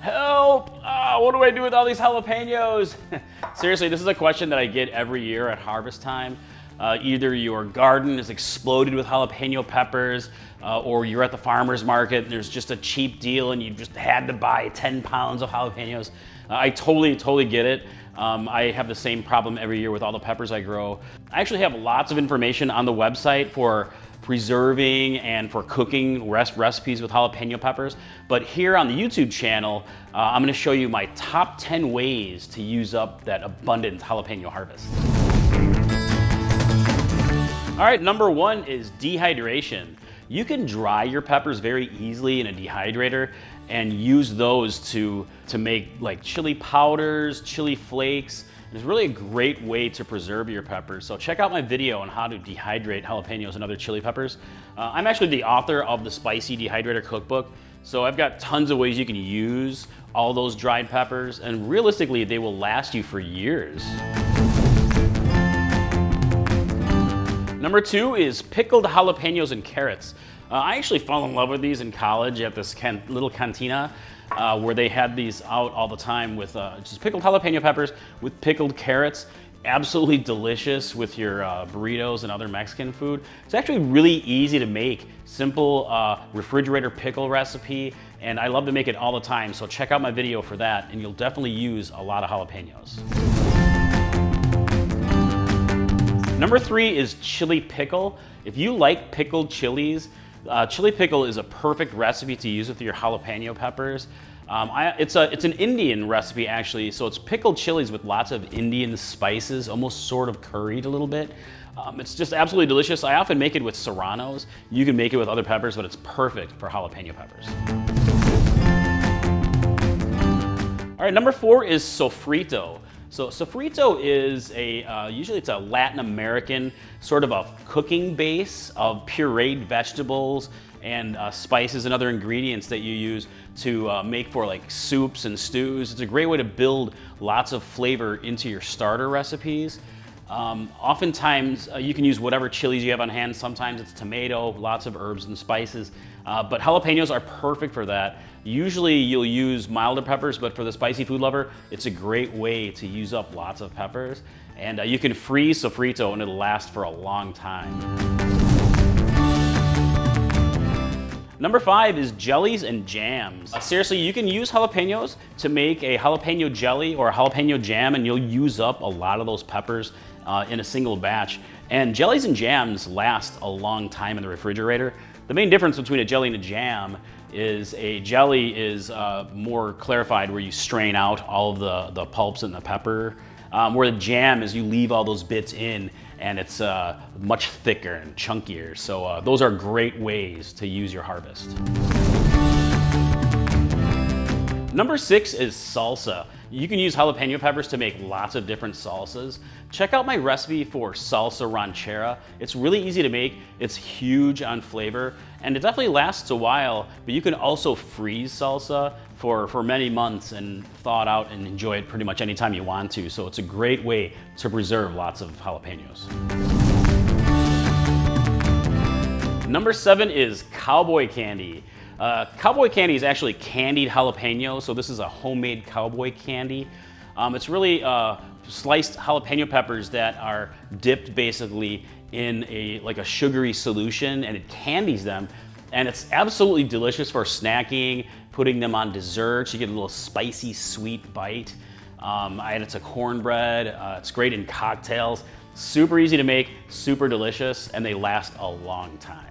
Help! What do I do with all these jalapenos? Seriously, this is a question that I get every year at harvest time. Either your garden is exploded with jalapeno peppers, or you're at the farmer's market and there's just a cheap deal and you just had to buy 10 pounds of jalapenos. I totally get it. I have the same problem every year with all the peppers I grow. I actually have lots of information on the website for preserving and for cooking recipes with jalapeno peppers. But here on the YouTube channel, I'm gonna show you my top 10 ways to use up that abundant jalapeno harvest. All right, number one is dehydration. You can dry your peppers very easily in a dehydrator and use those to make like chili powders, chili flakes. It's really a great way to preserve your peppers. So check out my video on how to dehydrate jalapenos and other chili peppers. I'm actually the author of the Spicy Dehydrator Cookbook. So I've got tons of ways you can use all those dried peppers, and realistically, they will last you for years. Number two is pickled jalapenos and carrots. I actually fell in love with these in college at this little cantina where they had these out all the time with just pickled jalapeno peppers with pickled carrots. Absolutely delicious with your burritos and other Mexican food. It's actually really easy to make. Simple refrigerator pickle recipe, and I love to make it all the time. So check out my video for that, and you'll definitely use a lot of jalapenos. Number three is chili pickle. If you like pickled chilies, chili pickle is a perfect recipe to use with your jalapeno peppers. It's an Indian recipe actually, so it's pickled chilies with lots of Indian spices, almost sort of curried a little bit. It's just absolutely delicious. I often make it with serranos. You can make it with other peppers, but it's perfect for jalapeno peppers. All right, number four is sofrito. So sofrito is usually it's a Latin American sort of a cooking base of pureed vegetables and spices and other ingredients that you use to make for like soups and stews. It's a great way to build lots of flavor into your starter recipes. Oftentimes you can use whatever chilies you have on hand. Sometimes it's tomato, lots of herbs and spices, but jalapenos are perfect for that. Usually you'll use milder peppers, but for the spicy food lover, it's a great way to use up lots of peppers. And you can freeze sofrito and it'll last for a long time. Number five is jellies and jams. Seriously, you can use jalapenos to make a jalapeno jelly or a jalapeno jam, and you'll use up a lot of those peppers in a single batch. And jellies and jams last a long time in the refrigerator. The main difference between a jelly and a jam is a jelly is more clarified, where you strain out all of the pulps and the pepper, where the jam is you leave all those bits in, and it's much thicker and chunkier. So those are great ways to use your harvest. Number six is salsa. You can use jalapeno peppers to make lots of different salsas. Check out my recipe for salsa ranchera. It's really easy to make, it's huge on flavor, and it definitely lasts a while, but you can also freeze salsa for many months and thaw it out and enjoy it pretty much anytime you want to. So it's a great way to preserve lots of jalapenos. Number seven is Cowboy Candy. Cowboy Candy is actually candied jalapeno, so this is a homemade Cowboy Candy. It's really sliced jalapeno peppers that are dipped basically in like a sugary solution, and it candies them. And it's absolutely delicious for snacking, putting them on desserts. You get a little spicy, sweet bite. I add it to cornbread. It's great in cocktails. Super easy to make, super delicious, and they last a long time.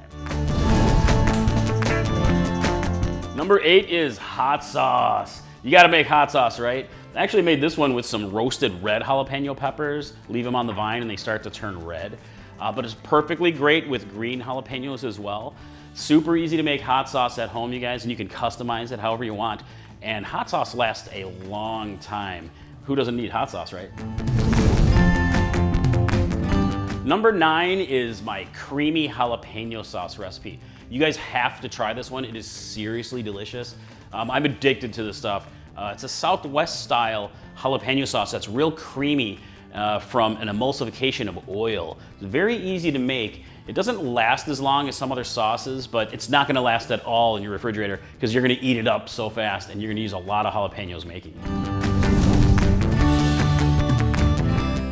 Number eight is hot sauce. You gotta make hot sauce, right? I actually made this one with some roasted red jalapeno peppers. Leave them on the vine and they start to turn red. But it's perfectly great with green jalapenos as well. Super easy to make hot sauce at home, you guys, and you can customize it however you want. And hot sauce lasts a long time. Who doesn't need hot sauce, right? Number nine is my creamy jalapeno sauce recipe. You guys have to try this one. It is seriously delicious. I'm addicted to this stuff. It's a Southwest style jalapeno sauce that's real creamy from an emulsification of oil. It's very easy to make, It doesn't last as long as some other sauces, but it's not gonna last at all in your refrigerator because you're gonna eat it up so fast and you're gonna use a lot of jalapenos making it.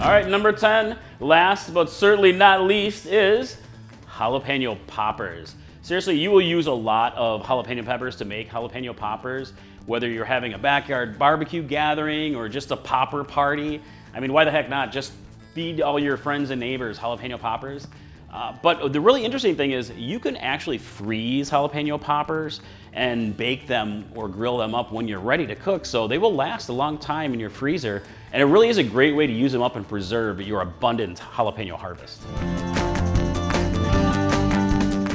All right, number 10, last but certainly not least, is jalapeno poppers. Seriously, you will use a lot of jalapeno peppers to make jalapeno poppers, whether you're having a backyard barbecue gathering or just a popper party. I mean, why the heck not? Just feed all your friends and neighbors jalapeno poppers. But the really interesting thing is you can actually freeze jalapeno poppers and bake them or grill them up when you're ready to cook, so they will last a long time in your freezer, and it really is a great way to use them up and preserve your abundant jalapeno harvest.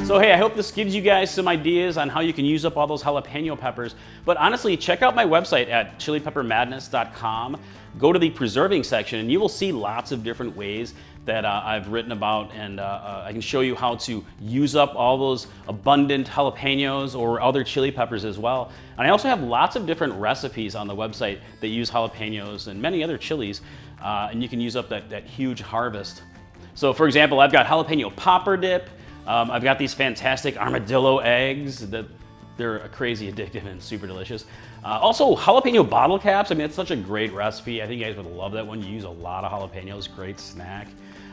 So hey, I hope this gives you guys some ideas on how you can use up all those jalapeno peppers. But honestly, check out my website at chilipeppermadness.com. Go to the preserving section and you will see lots of different ways that I've written about, and I can show you how to use up all those abundant jalapenos or other chili peppers as well. And I also have lots of different recipes on the website that use jalapenos and many other chilies, and you can use up that huge harvest. So for example, I've got jalapeno popper dip. I've got these fantastic armadillo eggs that they're crazy addictive and super delicious. Also, jalapeno bottle caps. I mean, it's such a great recipe. I think you guys would love that one. You use a lot of jalapenos, great snack.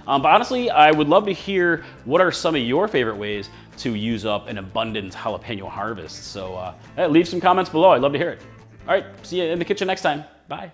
But honestly, I would love to hear what are some of your favorite ways to use up an abundant jalapeno harvest. So leave some comments below. I'd love to hear it. All right, see you in the kitchen next time. Bye.